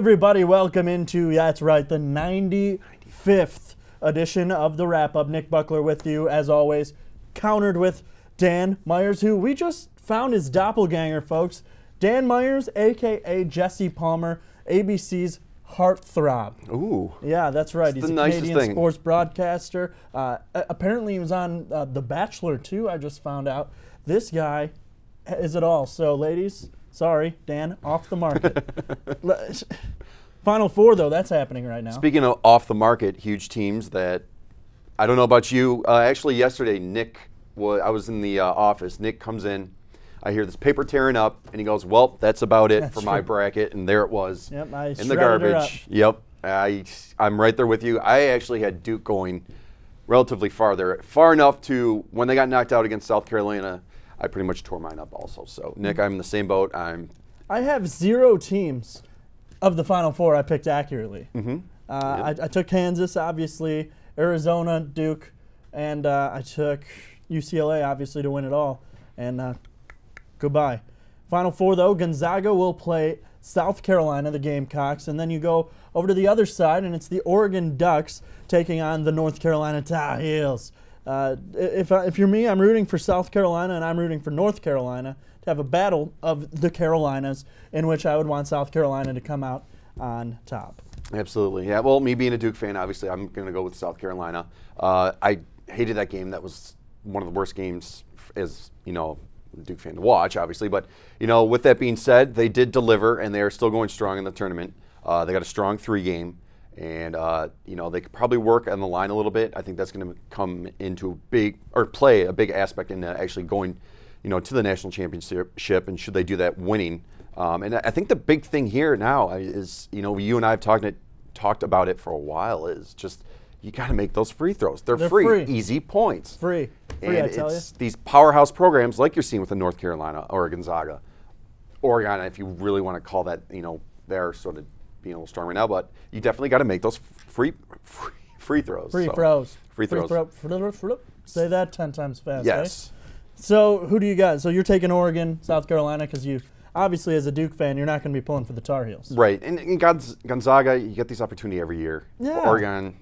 everybody? Welcome into, that's right, the 95th edition of the Wrap-Up. Nick Buckler with you, as always, countered with Dan Myers, who we just found his doppelganger, folks. Dan Myers, a.k.a. Jesse Palmer, ABC's heartthrob. Ooh. Yeah, that's right. He's a Canadian thing. sports broadcaster. Apparently he was on The Bachelor, too, I just found out. This guy is it all. So, ladies, sorry, Dan, off the market. Final Four, though, that's happening right now. Speaking of off the market, huge teams that, I don't know about you, actually yesterday, I was in the office. Nick comes in. I hear this paper tearing up, and he goes, well, that's about it for my bracket, and there it was. Yep, in the garbage. Yep, I'm right there with you. I actually had Duke going relatively far there, far enough to, when they got knocked out against South Carolina, I pretty much tore mine up also. So, Nick, I'm in the same boat. I have 0 teams of the Final Four I picked accurately. I took Kansas, obviously, Arizona, Duke, and I took UCLA, obviously, to win it all. And goodbye. Final Four, though, Gonzaga will play South Carolina, the Gamecocks, and then you go over to the other side, and it's the Oregon Ducks taking on the North Carolina Tar Heels. If you're me, I'm rooting for South Carolina, and I'm rooting for North Carolina to have a battle of the Carolinas in which I would want South Carolina to come out on top. Absolutely. Yeah, well, me being a Duke fan, obviously, I'm going to go with South Carolina. I hated that game. That was one of the worst games as, Duke fan to watch, obviously. But, with that being said, they did deliver, and they are still going strong in the tournament. They got a strong 3 game. And, they could probably work on the line a little bit. I think that's going to come into play a big aspect in actually going, to the national championship. And should they do that, winning. And I think the big thing here now is, you and I have talked about it for a while, is just you got to make those free throws. They're free, easy points. Free, and I tell you. It's these powerhouse programs like you're seeing with the North Carolina or Gonzaga. Oregon, if you really want to call that, they're sort of being a little strong right now, but you definitely got to make those free throws. Free throws. Free throws. Say that 10 times fast. Yes. Eh? So who do you got? So you're taking Oregon, South Carolina, because you obviously, as a Duke fan, you're not going to be pulling for the Tar Heels. Right. And Gonzaga, you get this opportunity every year. Yeah. Oregon,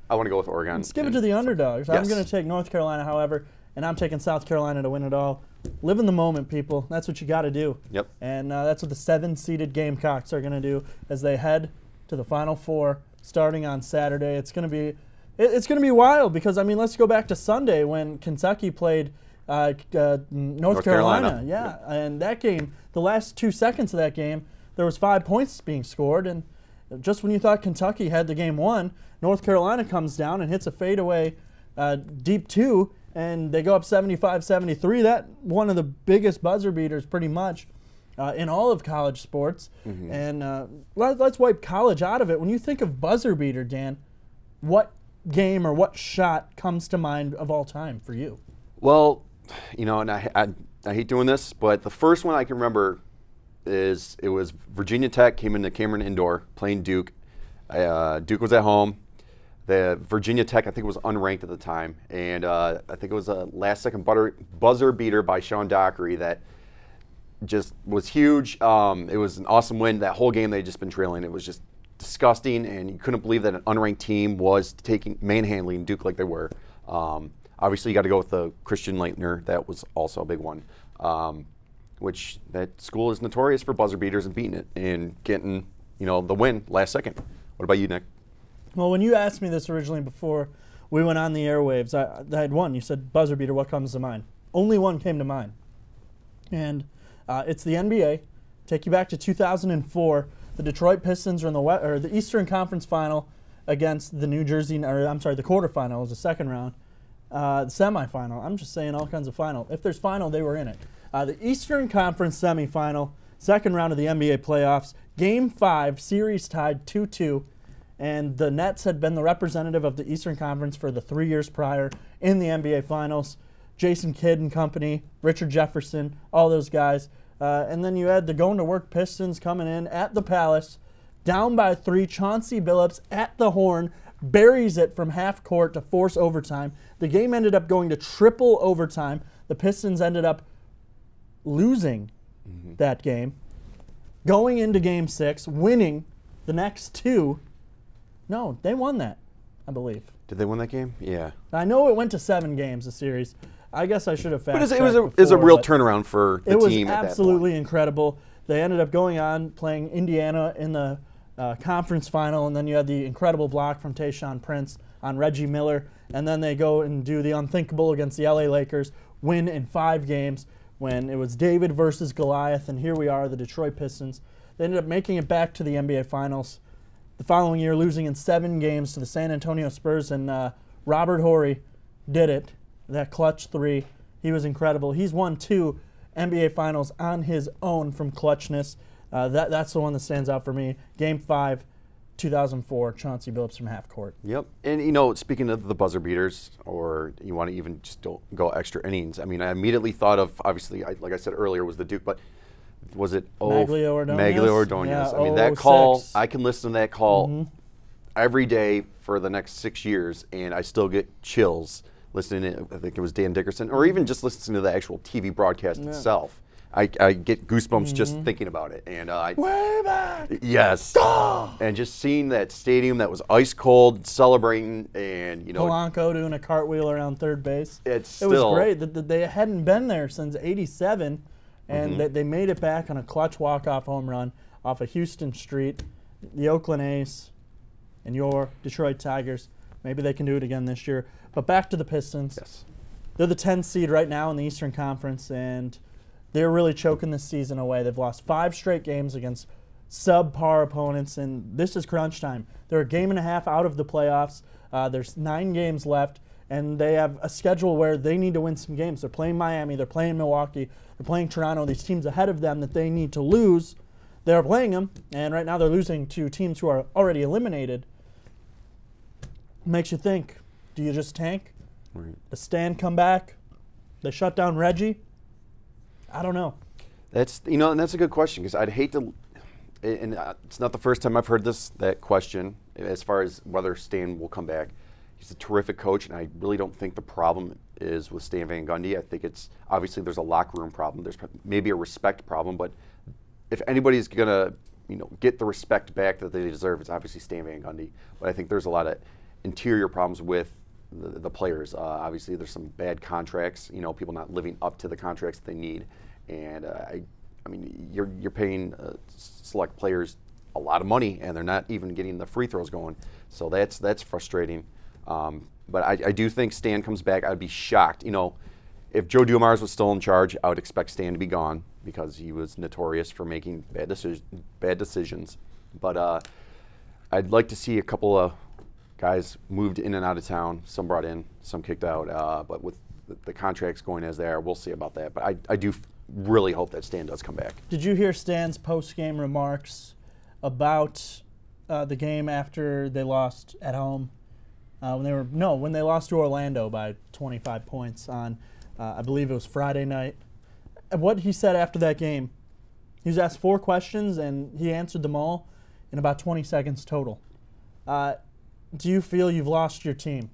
I want to go with Oregon. Let's give it to the underdogs. Yes. I'm going to take North Carolina, however, and I'm taking South Carolina to win it all. Live in the moment, people. That's what you got to do. Yep. And that's what the 7-seeded Gamecocks are going to do as they head to the Final Four starting on Saturday. It's going to be wild because, let's go back to Sunday when Kentucky played North Carolina. Yeah, and that game, the last 2 seconds of that game, there was 5 points being scored, and just when you thought Kentucky had the game won, North Carolina comes down and hits a fadeaway deep 2, and they go up 75-73. That one of the biggest buzzer beaters pretty much in all of college sports. And let's wipe college out of it. When you think of buzzer beater, Dan, what game or what shot comes to mind of all time for you? Well, and I hate doing this, but the first one I can remember is it was Virginia Tech came into Cameron Indoor playing Duke. Duke was at home. The Virginia Tech, I think, was unranked at the time, and I think it was a last-second buzzer beater by Sean Dockery that just was huge. It was an awesome win. That whole game they'd just been trailing. It was just disgusting, and you couldn't believe that an unranked team was manhandling Duke like they were. Obviously, you got to go with the Christian Laettner. That was also a big one, which that school is notorious for buzzer beaters and beating it and getting, the win last second. What about you, Nick? Well, when you asked me this originally before we went on the airwaves, I had one. You said buzzer beater, what comes to mind? Only one came to mind. And it's the NBA. Take you back to 2004. The Detroit Pistons are in the Eastern Conference Final against the the quarterfinal was the second round. The semifinal. I'm just saying all kinds of final. If there's final, they were in it. The Eastern Conference semifinal, second round of the NBA playoffs, Game 5, series tied 2-2, and the Nets had been the representative of the Eastern Conference for the 3 years prior in the NBA Finals. Jason Kidd and company, Richard Jefferson, all those guys. And then you had the going-to-work Pistons coming in at the Palace, down by 3, Chauncey Billups at the horn, buries it from half court to force overtime. The game ended up going to triple overtime. The Pistons ended up losing that game, going into Game 6, winning The next two, no, they won that, I believe. Did they win that game? Yeah. I know it went to 7 games, the series. I guess I should have fact-checked But it was a real turnaround for the team at that point. It was absolutely incredible. They ended up going on playing Indiana in the conference final, and then you had the incredible block from Tayshaun Prince on Reggie Miller, and then they go and do the unthinkable against the LA Lakers, win in 5 games when it was David versus Goliath, and here we are, the Detroit Pistons. They ended up making it back to the NBA Finals. The following year, losing in 7 games to the San Antonio Spurs, and Robert Horry did it. That clutch 3, he was incredible. He's won 2 NBA Finals on his own from clutchness. That's the one that stands out for me. Game 5, 2004, Chauncey Billups from half court. Yep. And, speaking of the buzzer beaters, or you want to even just go extra innings, I mean, I immediately thought of, obviously, like I said earlier, was the Duke, but was it Maglio Ordonez? Maglio Ordonez. Yeah, I mean, that call, 06. I can listen to that call every day for the next 6 years, and I still get chills listening to, I think it was Dan Dickerson, or even just listening to the actual TV broadcast itself. I get goosebumps just thinking about it. And Way back! Yes. And just seeing that stadium that was ice cold, celebrating, and Polanco doing a cartwheel around third base. It was great. They hadn't been there since '87, and they made it back on a clutch walk-off home run off of Houston Street. The Oakland A's and your Detroit Tigers. Maybe they can do it again this year. But back to the Pistons. Yes. They're the 10th seed right now in the Eastern Conference, and they're really choking this season away. They've lost 5 straight games against subpar opponents, and this is crunch time. They're a game and a half out of the playoffs. There's 9 games left, and they have a schedule where they need to win some games. They're playing Miami, they're playing Milwaukee, they're playing Toronto, these teams ahead of them that they need to lose. They're playing them, and right now they're losing to teams who are already eliminated. Makes you think, do you just tank? Right. Does Stan come back? They shut down Reggie? I don't know. That's and that's a good question, because I'd hate to, and it's not the first time I've heard that question as far as whether Stan will come back. He's a terrific coach, and I really don't think the problem is with Stan Van Gundy. I think it's obviously there's a locker room problem. There's maybe a respect problem, but if anybody's gonna get the respect back that they deserve, it's obviously Stan Van Gundy. But I think there's a lot of interior problems with the players. Obviously, there's some bad contracts. People not living up to the contracts that they need, and I mean, you're paying select players a lot of money, and they're not even getting the free throws going. So that's frustrating. But I do think Stan comes back. I'd be shocked. If Joe Dumars was still in charge, I would expect Stan to be gone, because he was notorious for making bad decisions. But I'd like to see a couple of guys moved in and out of town, some brought in, some kicked out. But with the contracts going as they are, we'll see about that. But I do really hope that Stan does come back. Did you hear Stan's post-game remarks about the game after they lost at home? When they lost to Orlando by 25 points on, I believe it was Friday night. What he said after that game, he was asked 4 questions, and he answered them all in about 20 seconds total. Do you feel you've lost your team?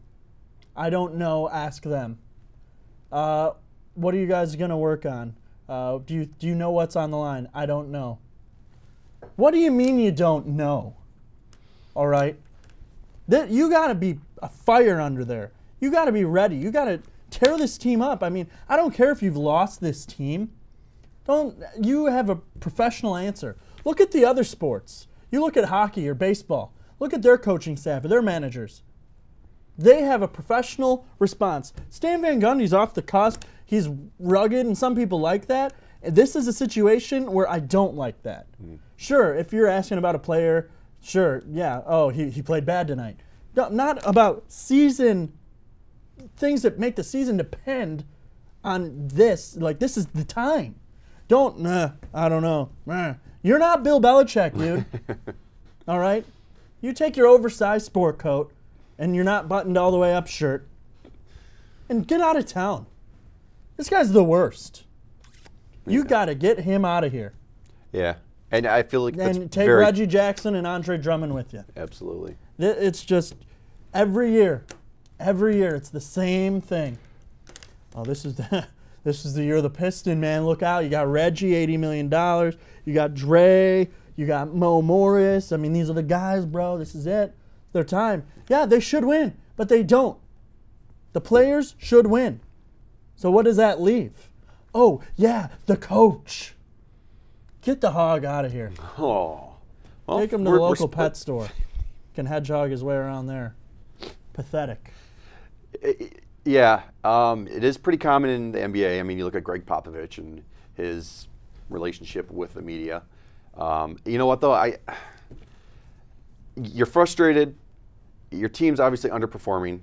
I don't know. Ask them. What are you guys going to work on? Do you know what's on the line? I don't know. What do you mean you don't know? All right? You got to be a fire under there. You got to be ready. You got to tear this team up. I mean, I don't care if you've lost this team. You have a professional answer. Look at the other sports. You look at hockey or baseball. Look at their coaching staff or their managers. They have a professional response. Stan Van Gundy's off the cusp. He's rugged, and some people like that. This is a situation where I don't like that. Sure, if you're asking about a player, sure, yeah, oh, he played bad tonight. No, not about season, things that make the season depend on this. Like, this is the time. I don't know. You're not Bill Belichick, dude. All right? You take your oversized sport coat and you're not buttoned all the way up shirt and get out of town. This guy's the worst. You got to get him out of here. Yeah. And I feel like and take Reggie Jackson and Andre Drummond with you. Absolutely. It's just every year, it's the same thing. Oh, this is the year of the Piston, man. Look out. You got Reggie, $80 million. You got Dre. You got Mo Morris. I mean, these are the guys, bro. This is it. Their time. Yeah, they should win, but they don't. The players should win. So what does that leave? Oh, yeah, the coach. Get the hog out of here. Oh. Well, Take him to the local pet store. Can hedgehog his way around there. Pathetic. Yeah, it is pretty common in the NBA. I mean, you look at Greg Popovich and his relationship with the media. You know what, though? You're frustrated. Your team's obviously underperforming,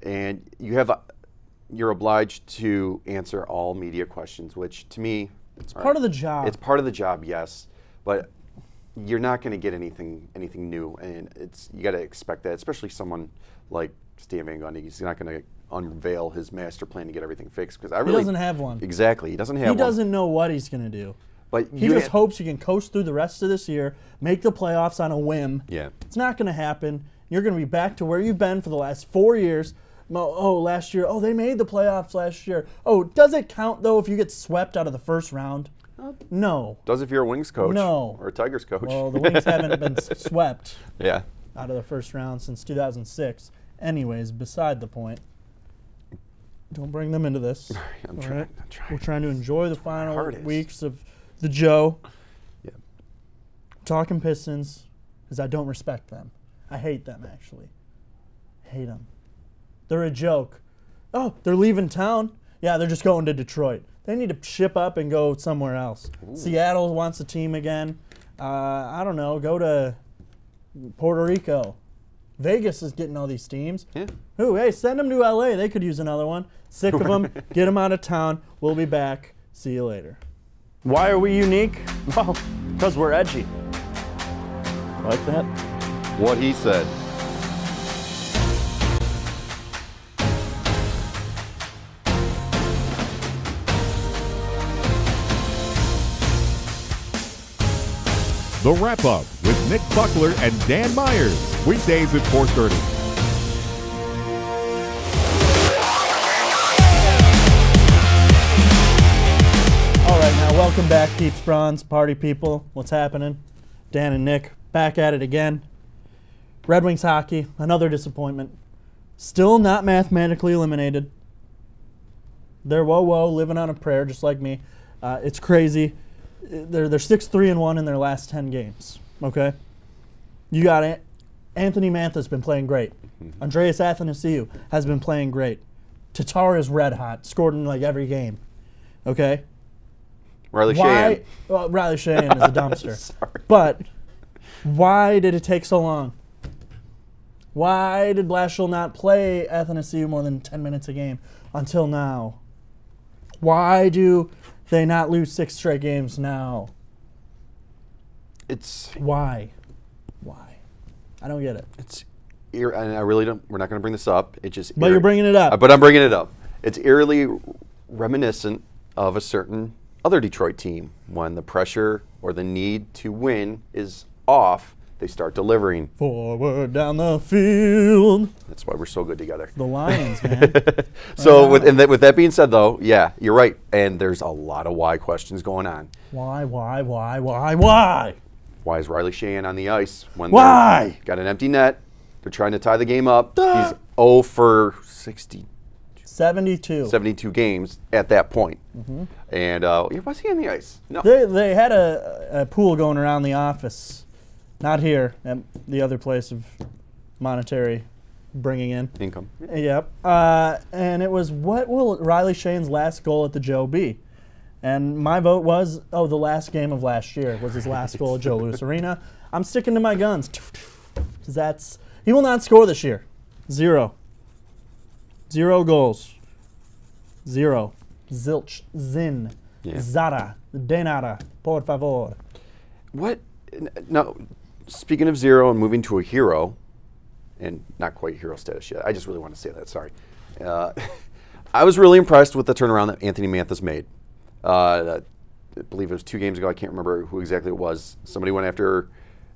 and you're obliged to answer all media questions, which to me, it's part of the job. It's part of the job, yes, but you're not going to get anything new, and you got to expect that, especially someone like Stan Van Gundy. He's not going to unveil his master plan to get everything fixed because he doesn't have one. Exactly, he doesn't have one. He doesn't know what he's going to do. But he just hopes he can coast through the rest of this year, make the playoffs on a whim. Yeah, it's not going to happen. You're going to be back to where you've been for the last 4 years. Oh, last year. Oh, they made the playoffs last year. Oh, does it count though if you get swept out of the first round? No. Does if you're a Wings coach? No. Or a Tigers coach? Well, the Wings haven't been swept. Yeah. Out of the first round since 2006. Anyways, beside the point. Don't bring them into this. I'm trying. We're trying to enjoy the final weeks of the Joe. Yeah. Talking Pistons because I don't respect them. I hate them, actually. Hate them. They're a joke. Oh, they're leaving town? Yeah, they're just going to Detroit. They need to ship up and go somewhere else. Ooh. Seattle wants a team again. I don't know. Go to Puerto Rico. Vegas is getting all these teams. Yeah. Ooh, hey, send them to LA. They could use another one. Sick of them. Get them out of town. We'll be back. See you later. Why are we unique? Well, because we're edgy. Like that? What he said. The Wrap-Up with Nick Buckler and Dan Myers. Weekdays at 4:30. All right, now welcome back, Peeps Bronze, party people. What's happening? Dan and Nick back at it again. Red Wings hockey, another disappointment. Still not mathematically eliminated. They're living on a prayer just like me. It's crazy. They're 6-3-1 in their last 10 games. Okay, you got Anthony Mantha's been playing great. Andreas Athanasiou has been playing great. Tatar is red hot, scored in like every game. Okay, Riley Sheahan. Well, Riley Sheahan is a dumpster. But why did it take so long? Why did Blashill not play Athanasiou more than 10 minutes a game until now? Why do they not lose 6 straight games now? Why? I don't get it. And I really don't. We're not going to bring this up. But you're bringing it up. But I'm bringing it up. It's eerily reminiscent of a certain other Detroit team. When the pressure or the need to win is off, they start delivering. Forward down the field. That's why we're so good together. The Lions, man. So with that being said, though, yeah, you're right. And there's a lot of why questions going on. Why? Why is Riley Sheahan on the ice when Why? Got an empty net? They're trying to tie the game up. He's 0 for 72 games at that point. Mm-hmm. And was he on the ice? No. They had a pool going around the office. Not here, at the other place of monetary bringing in. Income. Yep. And it was, what will Riley Sheahan's last goal at the Joe be? And my vote was, the last game of last year was his last goal at Joe Louis Arena. I'm sticking to my guns. Because he will not score this year. 0. 0 goals. 0. Zilch. Zin. Yeah. Zara. De nada. Por favor. What? No. Speaking of 0 and moving to a hero, and not quite hero status yet, I just really want to say that, sorry. I was really impressed with the turnaround that Anthony Mantha's made. I believe it was 2 games ago, I can't remember who exactly it was. Somebody went after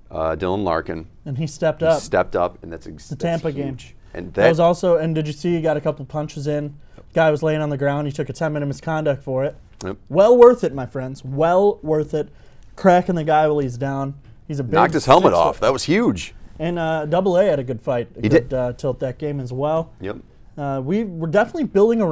Dylan Larkin. And he stepped up. And that's the Tampa game. And that was also, and did you see he got a couple punches in? Guy was laying on the ground, he took a 10-minute misconduct for it. Yep. Well worth it, my friends. Well worth it. cracking the guy while he's down. He's a big Knocked his helmet 6 off. That was huge. And Double A had a good fight. He did. Tilt that game as well. Yep. We're definitely building a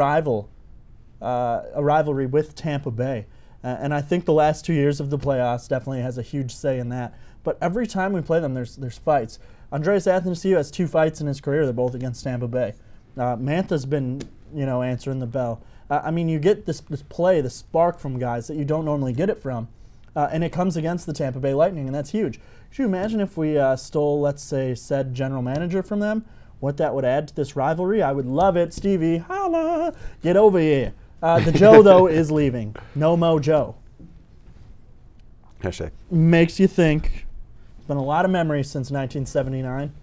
rivalry with Tampa Bay. And I think the last 2 years of the playoffs definitely has a huge say in that. But every time we play them, there's fights. Andreas Athanasiou has 2 fights in his career. They're both against Tampa Bay. Mantha's been, answering the bell. I mean, you get this play, the spark from guys that you don't normally get it from. And it comes against the Tampa Bay Lightning, and that's huge. Could you imagine if we stole, let's say, said general manager from them? What that would add to this rivalry? I would love it. Stevie, holla, get over here. The Joe, though, is leaving. No Mo Joe. Hashtag. Makes you think. It's been a lot of memories since 1979.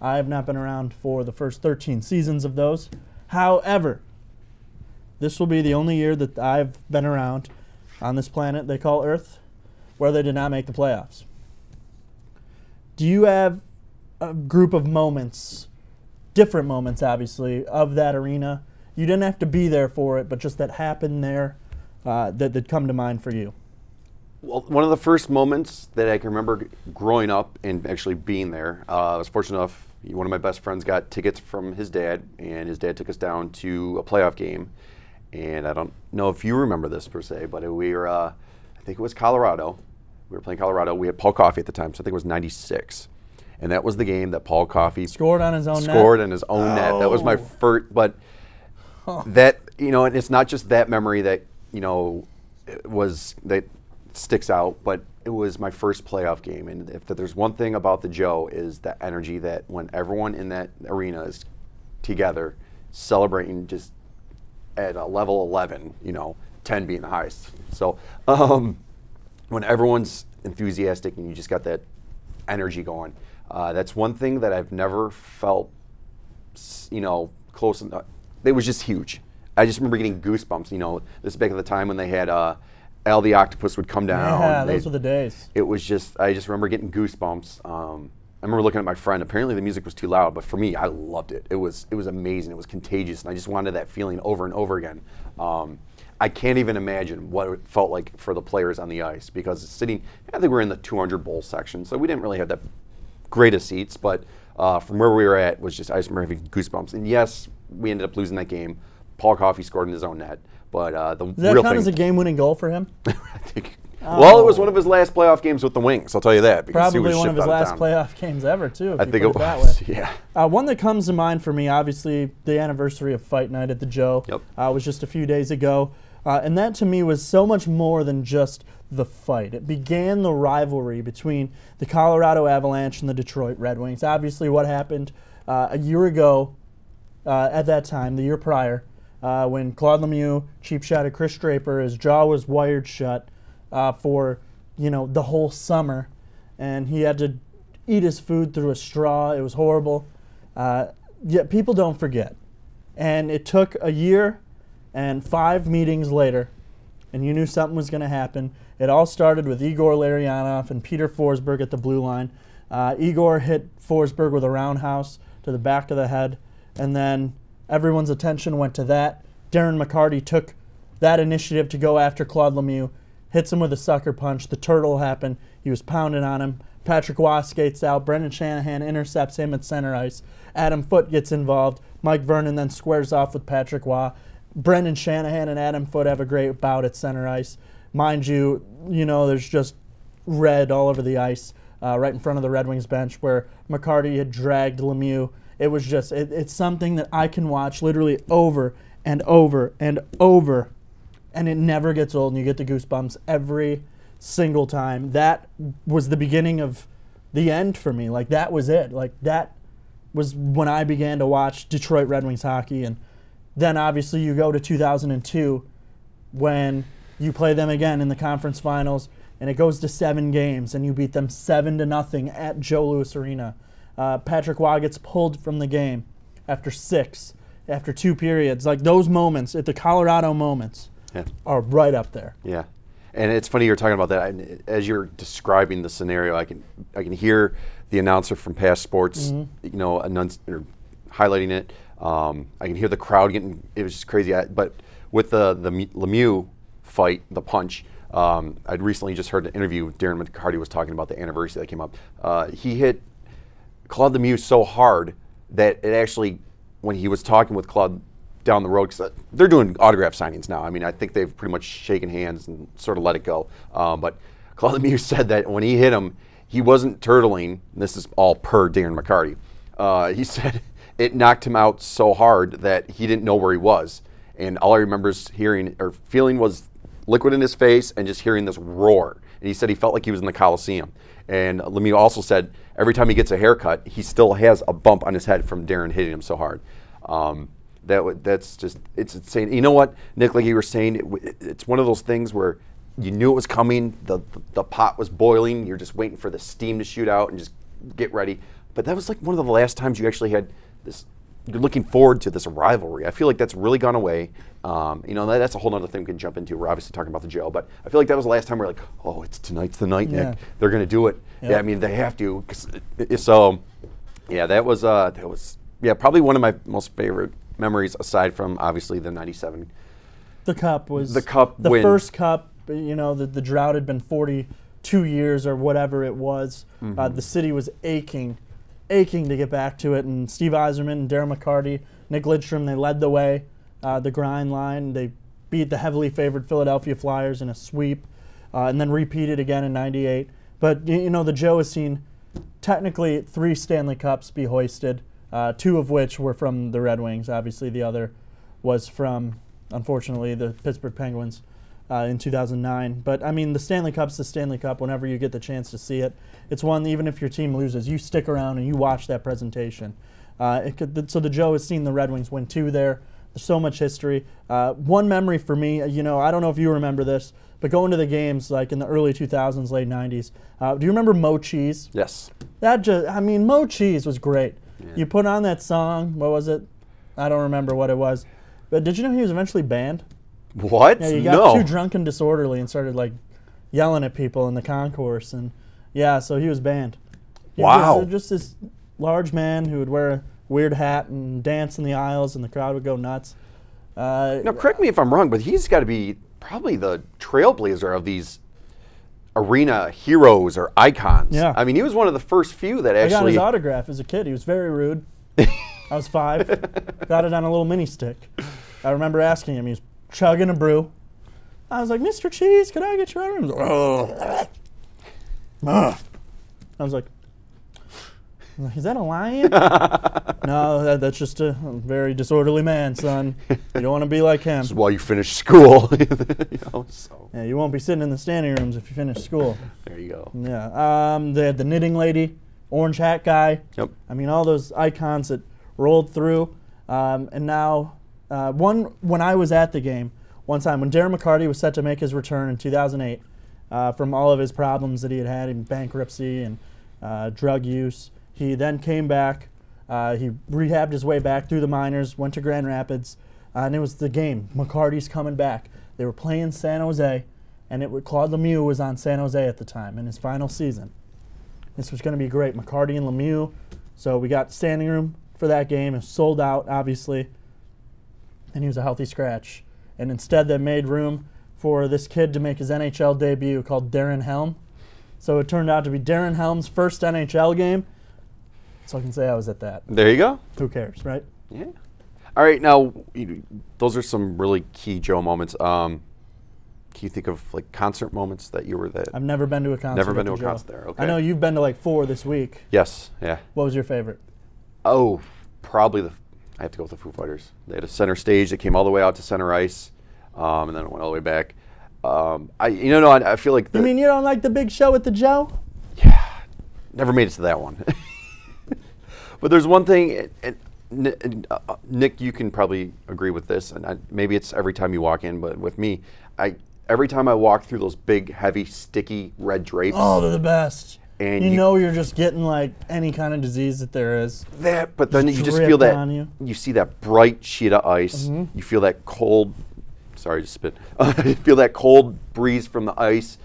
I have not been around for the first 13 seasons of those. However, this will be the only year that I've been around on this planet they call Earth where they did not make the playoffs. Do you have a group of moments, different moments obviously, of that arena? You didn't have to be there for it, but just that happened there that come to mind for you. Well, one of the first moments that I can remember growing up and actually being there, I was fortunate enough, one of my best friends got tickets from his dad, and his dad took us down to a playoff game. And I don't know if you remember this per se, but we were, I think it was Colorado. We were playing Colorado. We had Paul Coffey at the time, so I think it was '96. And that was the game that Paul Coffey scored on his own net. That was my first, but that, and it's not just that memory that, that sticks out, but it was my first playoff game. And if there's one thing about the Joe is that energy that when everyone in that arena is together celebrating just at a level 11, 10 being the highest. So when everyone's enthusiastic and you just got that energy going, that's one thing that I've never felt, close enough. It was just huge. I just remember getting goosebumps. This is back at the time when they had Al the Octopus would come down. Yeah, those were the days. It was just, I just remember getting goosebumps. I remember looking at my friend. Apparently the music was too loud, but for me, I loved it. It was amazing. It was contagious, and I just wanted that feeling over and over again. I can't even imagine what it felt like for the players on the ice because it's sitting. I think we're in the 200 bowl section, so we didn't really have that great of seats. But from where we were at, was just I just remember having goosebumps. And yes, we ended up losing that game. Paul Coffey scored in his own net, but the Does that real count thing as a game-winning goal for him? I think. Well, it was one of his last playoff games with the Wings. I'll tell you that. Because Probably he was one of his shipped out last town. playoff games ever, too. If I you think put it that was. way. Yeah. One that comes to mind for me, obviously, the anniversary of Fight Night at the Joe. Yep. Was just a few days ago, and that to me was so much more than just the fight. It began the rivalry between the Colorado Avalanche and the Detroit Red Wings. Obviously, what happened a year ago, at that time, the year prior. When Claude Lemieux cheap shot at Chris Draper, his jaw was wired shut for the whole summer, and he had to eat his food through a straw. It was horrible. Yet people don't forget, and it took a year and 5 meetings later, and you knew something was going to happen. It all started with Igor Larionov and Peter Forsberg at the blue line. Igor hit Forsberg with a roundhouse to the back of the head, and then everyone's attention went to that. Darren McCarty took that initiative to go after Claude Lemieux, hits him with a sucker punch. The turtle happened. He was pounding on him. Patrick Waugh skates out. Brendan Shanahan intercepts him at center ice. Adam Foote gets involved. Mike Vernon then squares off with Patrick Waugh. Brendan Shanahan and Adam Foote have a great bout at center ice. Mind you, there's just red all over the ice right in front of the Red Wings bench where McCarty had dragged Lemieux. It was just, it's something that I can watch literally over and over and over, and it never gets old, and you get the goosebumps every single time. That was the beginning of the end for me. Like, that was it. Like, that was when I began to watch Detroit Red Wings hockey, and then obviously you go to 2002 when you play them again in the conference finals, and it goes to 7 games, and you beat them 7-0 at Joe Louis Arena. Patrick Waugh gets pulled from the game after 6, after 2 periods. Like, those moments, at the Colorado moments, are right up there. Yeah, and it's funny you're talking about that. As you're describing the scenario, I can hear the announcer from Past Sports, highlighting it. I can hear the crowd getting. It was just crazy. But with the Lemieux fight, the punch, I'd recently just heard an interview. Darren McCarty was talking about the anniversary that came up. He hit Claude Lemieux so hard that it actually, when he was talking with Claude down the road, because they're doing autograph signings now. I mean, I think they've pretty much shaken hands and sort of let it go. But Claude Lemieux said that when he hit him, he wasn't turtling. This is all per Darren McCarty. He said it knocked him out so hard that he didn't know where he was. And all I remember is hearing or feeling was liquid in his face and just hearing this roar. And he said he felt like he was in the Coliseum. And Lemieux also said every time he gets a haircut, he still has a bump on his head from Darren hitting him so hard. That's just, it's insane. You know what, Nick, like you were saying, it's one of those things where you knew it was coming, the pot was boiling, you're just waiting for the steam to shoot out and just get ready. But that was like one of the last times you actually had this, you're looking forward to this rivalry. I feel like that's really gone away. That's a whole other thing we can jump into. We're obviously talking about the Joe, but I feel like that was the last time we're like, oh, tonight's the night, Nick. They're going to do it. Yep. Yeah, I mean, they have to. That was probably one of my most favorite memories, aside from obviously the '97. The cup was the win. First cup. The drought had been 42 years or whatever it was. The city was aching to get back to it. And Steve Yzerman, Darren McCarty, Nick Lidstrom, they led the way. The grind line. They beat the heavily favored Philadelphia Flyers in a sweep, and then repeated again in '98. But the Joe has seen technically 3 Stanley Cups be hoisted. 2 of which were from the Red Wings. Obviously, the other was from, unfortunately, the Pittsburgh Penguins in 2009. But, I mean, the Stanley Cup's the Stanley Cup whenever you get the chance to see it. It's one, even if your team loses, you stick around and you watch that presentation. So the Joe has seen the Red Wings win 2 there. There's so much history. One memory for me, I don't know if you remember this, but going to the games like in the early 2000s, late 90s, do you remember Mo Cheese? Yes. Mo Cheese was great. Yeah. You put on that song, what was it? I don't remember what it was. But did you know he was eventually banned? What? Yeah, he got too drunk and disorderly and started like yelling at people in the concourse. And yeah, so he was banned. Wow. Was just this large man who would wear a weird hat and dance in the aisles and the crowd would go nuts. Now, correct me if I'm wrong, but he's got to be probably the trailblazer of these arena heroes or icons. Yeah. I mean, he was one of the first few that actually... I got his autograph as a kid. He was very rude. I was 5. Got it on a little mini stick. I remember asking him. He was chugging a brew. I was like, Mr. Cheese, could I get your autograph? I was like, is that a lion? No, that's just a very disorderly man, son. You don't want to be like him. This is while you finish school. Yeah, you won't be sitting in the standing rooms if you finish school. There you go. Yeah. They had the knitting lady, orange hat guy. Yep. I mean, all those icons that rolled through. And now, when I was at the game, one time when Darren McCarty was set to make his return in 2008, from all of his problems that he had in bankruptcy and drug use, he then came back. He rehabbed his way back through the minors, went to Grand Rapids, and it was the game. McCarty's coming back. They were playing San Jose, and Claude Lemieux was on San Jose at the time in his final season. This was going to be great. McCarty and Lemieux. So we got standing room for that game. It was sold out, obviously, and he was a healthy scratch. And instead, they made room for this kid to make his NHL debut called Darren Helm. So it turned out to be Darren Helm's first NHL game. So I can say I was at that. There you go. Who cares, right? Yeah. All right, now, those are some really key Joe moments. Can you think of like concert moments that you were there? I've never been to a concert. Never been to a Joe. concert there, okay. I know you've been to like 4 this week. Yes, yeah. What was your favorite? Oh, probably I have to go with the Foo Fighters. They had a center stage that came all the way out to center ice, and then it went all the way back. I feel like... You mean you don't like the big show with the Joe? Yeah, never made it to that one. But there's one thing, and Nick, you can probably agree with this, and maybe it's every time you walk in, but with me, every time I walk through those big, heavy, sticky red drapes. Oh, they're the best. And you know you're just getting like any kind of disease that there is. But then you just feel that, you see that bright sheet of ice, you feel that cold, sorry to spit, you feel that cold breeze from the ice,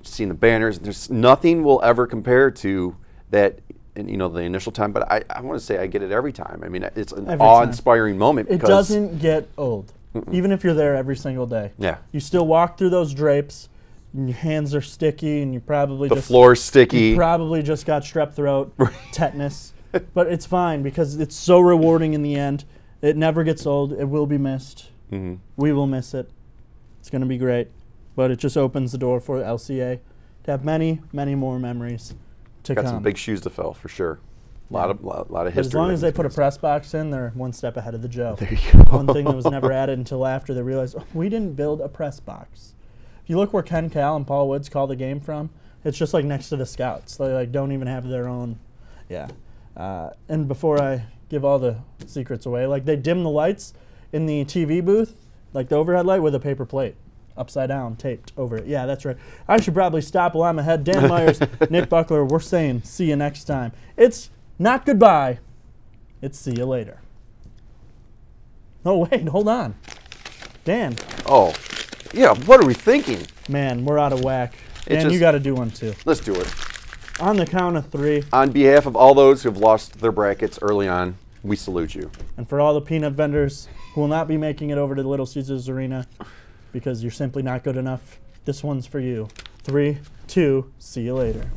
seeing the banners. There's nothing will ever compare to that. And the initial time, but I want to say I get it every time. I mean, it's an awe-inspiring moment. It doesn't get old. even if you're there every single day. Yeah. You still walk through those drapes, and your hands are sticky, and you probably The floor's sticky. You probably just got strep throat, tetanus, but it's fine because it's so rewarding in the end. It never gets old. It will be missed. Mm-hmm. We will miss it. It's going to be great, but it just opens the door for LCA to have many, many more memories to Got come. some big shoes to fill for sure. A lot of But history. as long as they put a press box in, they're one step ahead of the Joe. There you go. One thing that was never added until after they realized, oh, we didn't build a press box. If you look where Ken Cal and Paul Woods call the game from, it's just like next to the scouts. They like don't even have their own. Yeah. And before I give all the secrets away, like they dim the lights in the TV booth, like the overhead light with a paper plate. Upside down, taped over it. Yeah, that's right. I should probably stop while I'm ahead. Dan Myers, Nick Buckler, we're saying see you next time. It's not goodbye. It's see you later. Oh, wait, hold on. Dan. Oh, yeah, what are we thinking? Man, we're out of whack. It Dan, just- you got to do one too. Let's do it. On the count of 3, On behalf of all those who've lost their brackets early on, we salute you. and for all the peanut vendors who will not be making it over to Little Caesars Arena because you're simply not good enough, this one's for you. 3, 2, see you later.